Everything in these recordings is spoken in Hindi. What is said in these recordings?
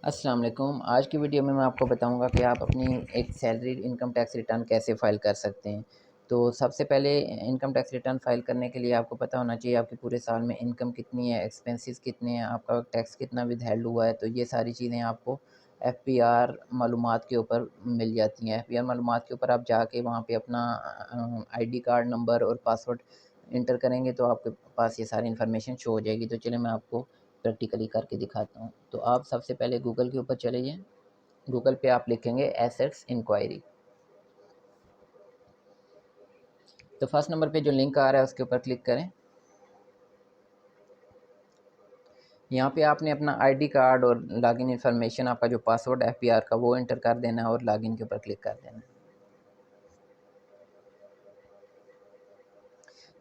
अस्सलाम वालेकुम। आज की वीडियो में मैं आपको बताऊंगा कि आप अपनी एक सैलरी इनकम टैक्स रिटर्न कैसे फ़ाइल कर सकते हैं। तो सबसे पहले इनकम टैक्स रिटर्न फ़ाइल करने के लिए आपको पता होना चाहिए आपके पूरे साल में इनकम कितनी है, एक्सपेंसेस कितने हैं, आपका टैक्स कितना विदहेल्ड हुआ है। तो ये सारी चीज़ें आपको एफपीआर मालूमात के ऊपर मिल जाती हैं। एफपीआर मालूमात के ऊपर आप जाके वहाँ पे अपना आईडी कार्ड नंबर और पासवर्ड इंटर करेंगे तो आपके पास ये सारी इन्फॉर्मेशन शो हो जाएगी। तो चलिए मैं आपको प्रैक्टिकली करके दिखाता हूँ। तो आप सबसे पहले गूगल के ऊपर चले जाएँ। गूगल पे आप लिखेंगे एसेट्स इंक्वायरी। तो फर्स्ट नंबर पे जो लिंक आ रहा है उसके ऊपर क्लिक करें। यहाँ पे आपने अपना आईडी कार्ड और लॉगिन इन्फॉर्मेशन, आपका जो पासवर्ड है एफपीआर का, वो एंटर कर देना है और लॉगिन के ऊपर क्लिक कर देना है।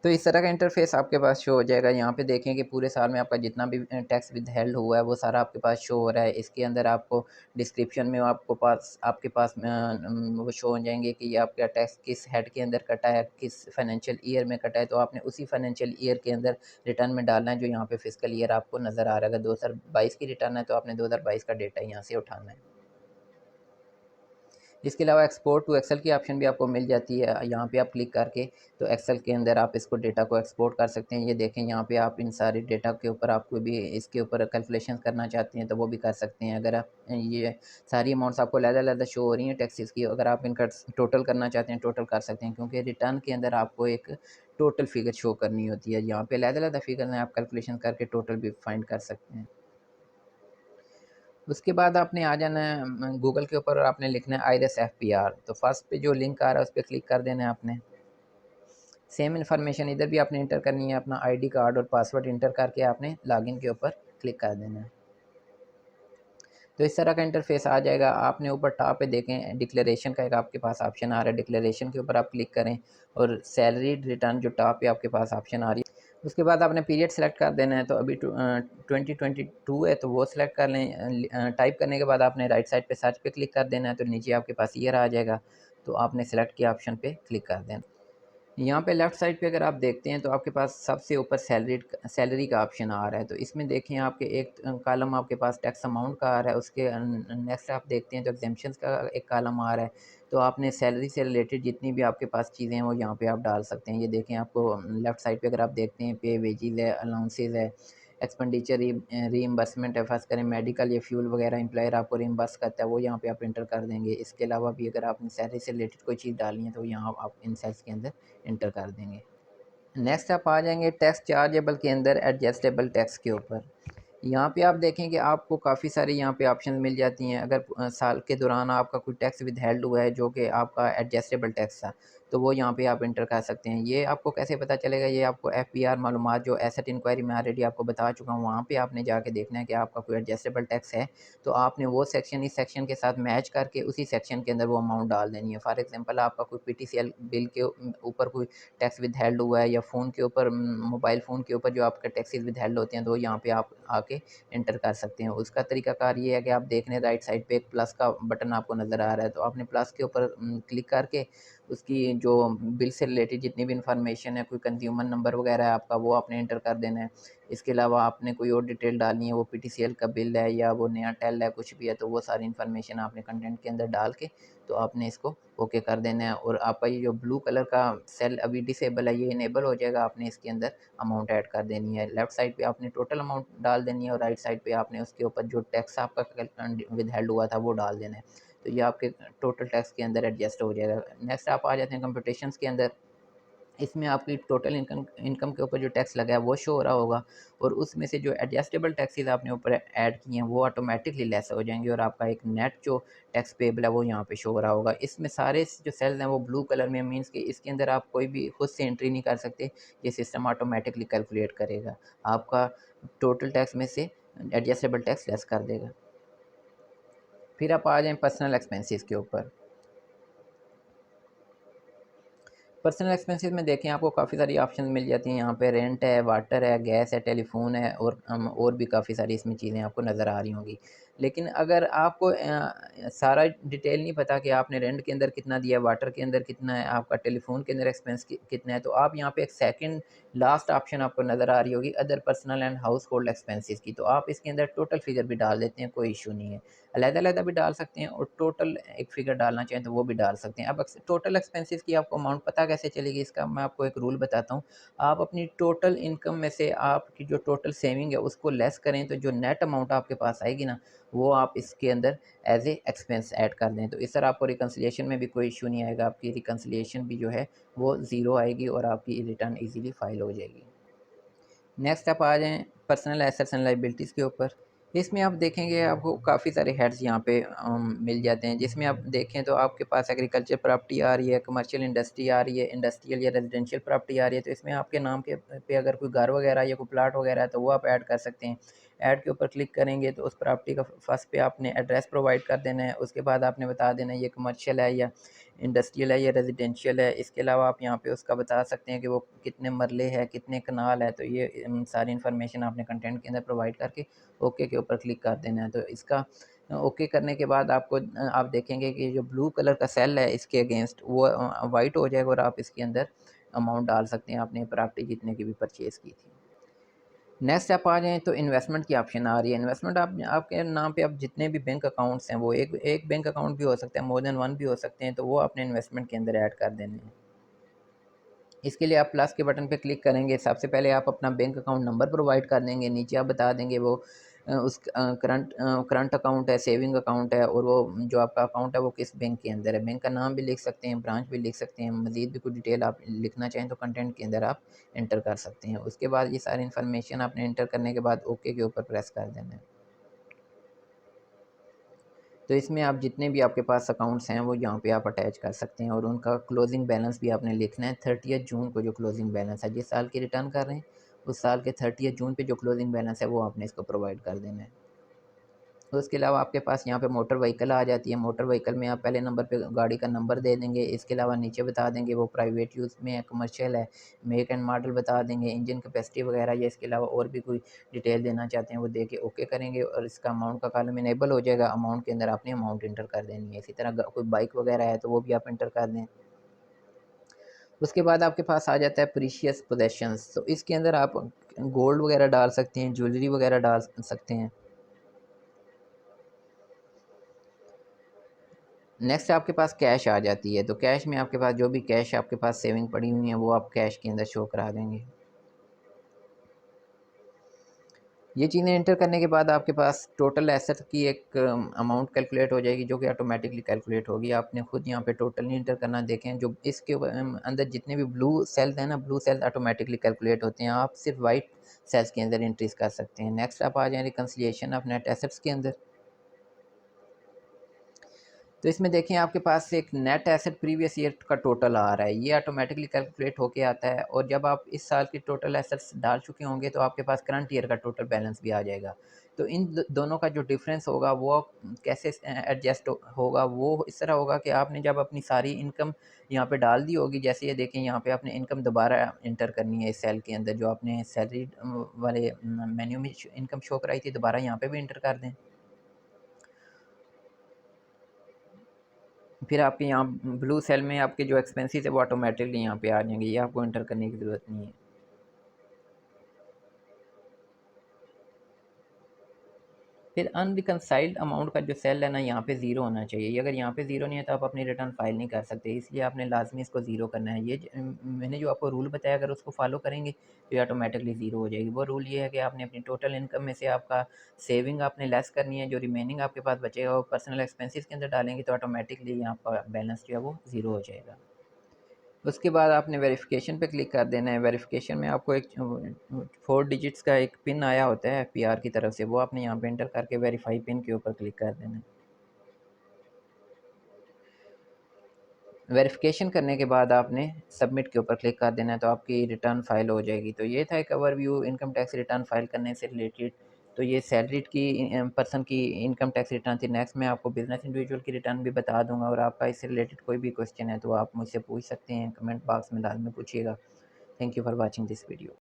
तो इस तरह का इंटरफेस आपके पास शो हो जाएगा। यहाँ पे देखें कि पूरे साल में आपका जितना भी टैक्स विदहेल्ड हुआ है वो सारा आपके पास शो हो रहा है। इसके अंदर आपको डिस्क्रिप्शन में आपके पास वो शो हो जाएंगे कि ये आपका टैक्स किस हेड के अंदर कटा है, किस फाइनेंशियल ईयर में कटा है। तो आपने उसी फाइनेंशियल ईयर के अंदर रिटर्न में डालना है जो यहाँ पे फिजिकल ईयर आपको नज़र आ रहा है। अगर 2022 की रिटर्न है तो आपने 2022 का डेटा यहाँ से उठाना है। इसके अलावा एक्सपोर्ट टू एक्सेल की ऑप्शन भी आपको मिल जाती है। यहाँ पे आप क्लिक करके तो एक्सेल के अंदर आप इसको डेटा को एक्सपोर्ट कर सकते हैं। ये देखें यहाँ पे आप इन सारे डेटा के ऊपर आपको भी इसके ऊपर कैलकुलेशन करना चाहते हैं तो वो भी कर सकते हैं। अगर आप ये सारी अमाउंट्स आपको अलग-अलग शो हो रही हैं टैक्सेस की, अगर आप इनका टोटल करना चाहते हैं टोटल कर सकते हैं, क्योंकि रिटर्न के अंदर आपको एक टोटल फिगर शो करनी होती है। यहाँ पे अलग-अलग फिगर में आप कैलकुलेशन करके टोटल भी फाइंड कर सकते हैं। उसके बाद आपने आ जाना है गूगल के ऊपर और आपने लिखना है आइरिस एफपीआर। तो फर्स्ट पे जो लिंक आ रहा है उस पर क्लिक कर देना है आपने। सेम इन्फॉर्मेशन इधर भी आपने इंटर करनी है, अपना आईडी कार्ड और पासवर्ड इंटर करके आपने लॉगिन के ऊपर क्लिक कर देना है। तो इस तरह का इंटरफेस आ जाएगा। आपने ऊपर टॉप पे देखें डिक्लेरेशन का एक आपके पास ऑप्शन आ रहा है, डिक्लेरेशन के ऊपर आप क्लिक करें और सैलरी रिटर्न जो टॉप पे आपके पास ऑप्शन आ रही है उसके बाद आपने पीरियड सेलेक्ट कर देना है। तो अभी 2022 है तो वो सिलेक्ट कर लें। टाइप करने के बाद आपने राइट साइड पे सर्च पे क्लिक कर देना है तो नीचे आपके पास ईयर आ जाएगा। तो आपने सेलेक्ट किया ऑप्शन पे क्लिक कर देना। यहाँ पे लेफ़्ट साइड पे अगर आप देखते हैं तो आपके पास सबसे ऊपर सैलरी का ऑप्शन आ रहा है। तो इसमें देखें आपके एक कॉलम आपके पास टैक्स अमाउंट का आ रहा है, उसके नेक्स्ट आप देखते हैं तो एग्ज़ेम्पशंस का एक कॉलम आ रहा है। तो आपने सैलरी से रिलेटेड जितनी भी आपके पास चीज़ें हैं वो यहाँ पे आप डाल सकते हैं। ये देखें आपको लेफ़्ट साइड पे अगर आप देखते हैं पे, वेजेज़ है, अलाउंसेस है, एक्सपेंडिचर रीइंबर्समेंट है, फ़र्ज़ करें मेडिकल या फ्यूल वगैरह एम्प्लॉयर आपको रीइंबर्स करता है, वो यहाँ पे आप एंटर कर देंगे। इसके अलावा भी अगर आपने सैलरी से रिलेटेड कोई चीज़ डालनी है तो यहाँ आप इन सेल्स के अंदर एंटर कर देंगे। नेक्स्ट आप आ जाएंगे टैक्स चार्जेबल के अंदर एडजस्टेबल टैक्स के ऊपर। यहाँ पे आप देखें कि आपको काफ़ी सारी यहाँ पे ऑप्शन मिल जाती हैं। अगर साल के दौरान आपका कोई टैक्स विदहेल्ड हुआ है जो कि आपका एडजस्टेबल टैक्स था तो वो यहाँ पे आप इंटर कर सकते हैं। ये आपको कैसे पता चलेगा? ये आपको एफपीआर मालूमात जो एसेट इंक्वायरी में ऑलरेडी आपको बता चुका हूँ, वहाँ पे आपने जाके देखना है कि आपका कोई एडजस्टेबल टैक्स है तो आपने वो सेक्शन इस सेक्शन के साथ मैच करके उसी सेक्शन के अंदर वो अमाउंट डाल देनी है। फॉर एग्जांपल आपका कोई पीटीसीएल बिल के ऊपर कोई टैक्स विदहेल्ड हुआ है या फ़ोन के ऊपर मोबाइल फ़ोन के ऊपर जो आपका टैक्सेस विदहेल्ड होते हैं तो यहाँ पे आप आके एंटर कर सकते हैं। उसका तरीकाकार ये है कि आप देख रहे हैं राइट साइड पे एक प्लस का बटन आपको नज़र आ रहा है तो आपने प्लस के ऊपर क्लिक करके उसकी जो बिल से रिलेटेड जितनी भी इंफॉर्मेशन है, कोई कंज्यूमर नंबर वगैरह है आपका, वो आपने एंटर कर देना है। इसके अलावा आपने कोई और डिटेल डालनी है, वो पीटीसीएल का बिल है या वो नया टेल है, कुछ भी है तो वो सारी इन्फॉर्मेशन आपने कंटेंट के अंदर डाल के तो आपने इसको ओके कर देना है। और आपका ये जो ब्लू कलर का सेल अभी डिसेबल है ये इनेबल हो जाएगा। आपने इसके अंदर अमाउंट ऐड कर देनी है। लेफ्ट साइड पे आपने टोटल अमाउंट डाल देनी है और राइट साइड पे आपने उसके ऊपर जो टैक्स आपका विदहेल्ड हुआ था वो डाल देना है। तो ये आपके टोटल टैक्स के अंदर एडजस्ट हो जाएगा। नेक्स्ट आप आ जाते हैं कंप्यूटेशंस के अंदर। इसमें आपकी टोटल इनकम इनकम के ऊपर जो टैक्स लगा है वो शो हो रहा होगा और उसमें से जो एडजस्टेबल टैक्सेस आपने ऊपर ऐड किए हैं वो ऑटोमेटिकली लेस हो जाएंगे और आपका एक नेट जो टैक्स पेबल है वो यहाँ पे शो हो रहा होगा। इसमें सारे जो सेल्स हैं वो ब्लू कलर में, मीन्स कि इसके अंदर आप कोई भी खुद से एंट्री नहीं कर सकते। ये सिस्टम ऑटोमेटिकली कैलकुलेट करेगा, आपका टोटल टैक्स में से एडजस्टेबल टैक्स लेस कर देगा। फिर आप आ जाएँ पर्सनल एक्सपेंसेस के ऊपर। पर्सनल एक्सपेंसेस में देखें आपको काफ़ी सारी ऑप्शन मिल जाती हैं। यहाँ पे रेंट है, वाटर है, गैस है, टेलीफोन है और भी काफ़ी सारी इसमें चीज़ें आपको नज़र आ रही होंगी। लेकिन अगर आपको सारा डिटेल नहीं पता कि आपने रेंट के अंदर कितना दिया है, वाटर के अंदर कितना है, आपका टेलीफोन के अंदर एक्सपेंस कितना है, तो आप यहाँ पे एक सेकंड लास्ट ऑप्शन आपको नज़र आ रही होगी other personal and house hold expenses की, तो आप इसके अंदर टोटल फिगर भी डाल देते हैं, कोई इशू नहीं है। अलग-अलग भी डाल सकते हैं और टोटल एक फिगर डालना चाहें तो वो भी डाल सकते हैं। अब टोटल एक्सपेंसेस की आपको अमाउंट पता कैसे चलेगी, इसका मैं आपको एक रूल बताता हूँ। आप अपनी टोटल इनकम में से आपकी जो टोटल सेविंग है उसको लेस करें, तो जो नेट अमाउंट आपके पास आएगी ना, वो आप इसके अंदर एज ए एक्सपेंस ऐड कर दें। तो इस तरह आपको रिकन्सिलिएशन में भी कोई इशू नहीं आएगा, आपकी रिकन्सिलिएशन भी जो है वो ज़ीरो आएगी और आपकी रिटर्न ईज़िली फाइल हो जाएगी। नेक्स्ट आप आ जाएँ पर्सनल एसेट्स एंड लायबिलिटीज़ के ऊपर। इसमें आप देखेंगे आपको काफ़ी सारे हेड्स यहाँ पे मिल जाते हैं, जिसमें आप देखें तो आपके पास एग्रीकल्चर प्रॉपर्टी आ रही है, कमर्शियल इंडस्ट्री आ रही है, इंडस्ट्रियल या रेजिडेंशियल प्रॉपर्टी आ रही है। तो इसमें आपके नाम के पे अगर कोई घर वगैरह या कोई प्लाट वगैरह है तो वो आप ऐड कर सकते हैं। ऐड के ऊपर क्लिक करेंगे तो उस प्रॉपर्टी का फर्स्ट पे आपने एड्रेस प्रोवाइड कर देना है, उसके बाद आपने बता देना है ये कमर्शियल है या इंडस्ट्रियल है या रेजिडेंशियल है। इसके अलावा आप यहाँ पे उसका बता सकते हैं कि वो कितने मरले है, कितने कनाल है, तो ये सारी इन्फॉर्मेशन आपने कंटेंट के अंदर प्रोवाइड करके ओके के ऊपर क्लिक कर देना है। तो इसका ओके करने के बाद आपको आप देखेंगे कि जो ब्लू कलर का सेल है इसके अगेंस्ट वो वाइट हो जाएगा और आप इसके अंदर अमाउंट डाल सकते हैं आपने प्रॉपर्टी जितने की भी परचेज़ की थी। नेक्स्ट आप आ जाएँ तो इन्वेस्टमेंट की ऑप्शन आ रही है। इन्वेस्टमेंट आप आपके नाम पे आप जितने भी बैंक अकाउंट्स हैं वो एक एक बैंक अकाउंट भी हो सकता है, मोर देन वन भी हो सकते हैं, तो वो आपने इन्वेस्टमेंट के अंदर ऐड कर देने हैं। इसके लिए आप प्लस के बटन पे क्लिक करेंगे। सबसे पहले आप अपना बैंक अकाउंट नंबर प्रोवाइड कर देंगे, नीचे आप बता देंगे वो करंट अकाउंट है, सेविंग अकाउंट है और वो जो आपका अकाउंट है वो किस बैंक के अंदर है। बैंक का नाम भी लिख सकते हैं, ब्रांच भी लिख सकते हैं, मज़ीद भी कुछ डिटेल आप लिखना चाहें तो कंटेंट के अंदर आप एंटर कर सकते हैं। उसके बाद ये सारी इन्फॉर्मेशन आपने एंटर करने के बाद ओके के ऊपर प्रेस कर देना है। तो इसमें आप जितने भी आपके पास अकाउंट्स हैं वो यहाँ पे आप अटैच कर सकते हैं और उनका क्लोजिंग बैलेंस भी आपने लिखना है। 30 जून को जो क्लोजिंग बैलेंस है, जिस साल की रिटर्न कर रहे हैं उस साल के 30 जून पे जो क्लोजिंग बैलेंस है वो आपने इसको प्रोवाइड कर देना है। तो उसके अलावा आपके पास यहाँ पे मोटर व्हीकल आ जाती है। मोटर व्हीकल में आप पहले नंबर पे गाड़ी का नंबर दे देंगे। इसके अलावा नीचे बता देंगे वो प्राइवेट यूज़ में है, कमर्शियल है, मेक एंड मॉडल बता देंगे, इंजन कैपेसिटी वगैरह या इसके अलावा और भी कोई डिटेल देना चाहते हैं वो दे के ओके करेंगे और इसका अमाउंट का कॉलम इनेबल हो जाएगा। अमाउंट के अंदर आपने अमाउंट इंटर कर देनी है। इसी तरह कोई बाइक वगैरह है तो वो भी आप इंटर कर दें। उसके बाद आपके पास आ जाता है प्रीशियस पोजेशंस, तो इसके अंदर आप गोल्ड वगैरह डाल सकते हैं, ज्वेलरी वगैरह डाल सकते हैं। नेक्स्ट आपके पास कैश आ जाती है, तो कैश में आपके पास जो भी कैश आपके पास सेविंग पड़ी हुई है वो आप कैश के अंदर शो करा देंगे। ये चीज़ें एंटर करने के बाद आपके पास टोटल एसेट की एक अमाउंट कैलकुलेट हो जाएगी जो कि ऑटोमेटिकली कैलकुलेट होगी। आपने खुद यहाँ पे टोटल नहीं एंटर करना। देखें जो इसके अंदर जितने भी ब्लू सेल्स हैं ना, ब्लू सेल्स ऑटोमेटिकली कैलकुलेट होते हैं। आप सिर्फ वाइट सेल्स के अंदर एंट्रीज कर सकते हैं। नेक्स्ट आप आ जाएँ रिकन्सिलिएशन ऑफ नेट एसेट्स के अंदर। तो इसमें देखें आपके पास एक नेट एसेट प्रीवियस ईयर का टोटल आ रहा है, ये ऑटोमेटिकली कैलकुलेट होके आता है और जब आप इस साल की टोटल एसेट्स डाल चुके होंगे तो आपके पास करंट ईयर का टोटल बैलेंस भी आ जाएगा। तो इन दोनों का जो डिफरेंस होगा वो कैसे एडजस्ट होगा, वो इस तरह होगा कि आपने जब अपनी सारी इनकम यहाँ पे डाल दी होगी, जैसे ये देखें यहाँ पे आपने इनकम दोबारा इंटर करनी है इस सेल के अंदर, जो आपने सैलरी वाले मेन्यू में इनकम शो कराई थी दोबारा यहाँ पे भी इंटर कर दें। फिर आपके यहाँ ब्लू सेल में आपके जो एक्सपेंसेस है वो ऑटोमेटिकली यहाँ पे आ जाएंगे, ये आपको एंटर करने की ज़रूरत नहीं है। फिर अनरिकनसाइल्ड अमाउंट का जो सेल है ना, यहाँ पे ज़ीरो होना चाहिए। ये अगर यहाँ पे ज़ीरो नहीं है तो आप अपनी रिटर्न फाइल नहीं कर सकते, इसलिए आपने लाजमी इसको ज़ीरो करना है। ये मैंने जो आपको रूल बताया अगर उसको फॉलो करेंगे तो ये ऑटोमेटिकली ज़ीरो हो जाएगी। वो रूल ये है कि आपने अपनी टोटल इनकम में से आपका सेविंग आपने लेस करनी है, जो रिमेनिंग आपके पास बचेगा वो पर्सनल एक्सपेंसेस के अंदर डालेंगे तो ऑटोमेटिकली यहाँ पर बैलेंस जो है वो ज़ीरो हो जाएगा। उसके बाद आपने वेरिफ़िकेशन पे क्लिक कर देना है। वेरिफ़िकेशन में आपको एक 4 डिजिट्स का एक पिन आया होता है पीआर की तरफ से, वो आपने यहाँ पे एंटर करके वेरीफ़ाई पिन के ऊपर क्लिक कर देना है। वेरिफ़िकेशन करने के बाद आपने सबमिट के ऊपर क्लिक कर देना है तो आपकी रिटर्न फ़ाइल हो जाएगी। तो ये था एक overview income tax return file करने से रिलेटेड। तो ये सैलरीड की पर्सन की इनकम टैक्स रिटर्न थी। नेक्स्ट मैं आपको बिज़नेस इंडिविजुअल की रिटर्न भी बता दूँगा और आपका इससे रिलेटेड कोई भी क्वेश्चन है तो आप मुझसे पूछ सकते हैं, कमेंट बॉक्स में लाज़मी पूछिएगा। Thank you for watching this video.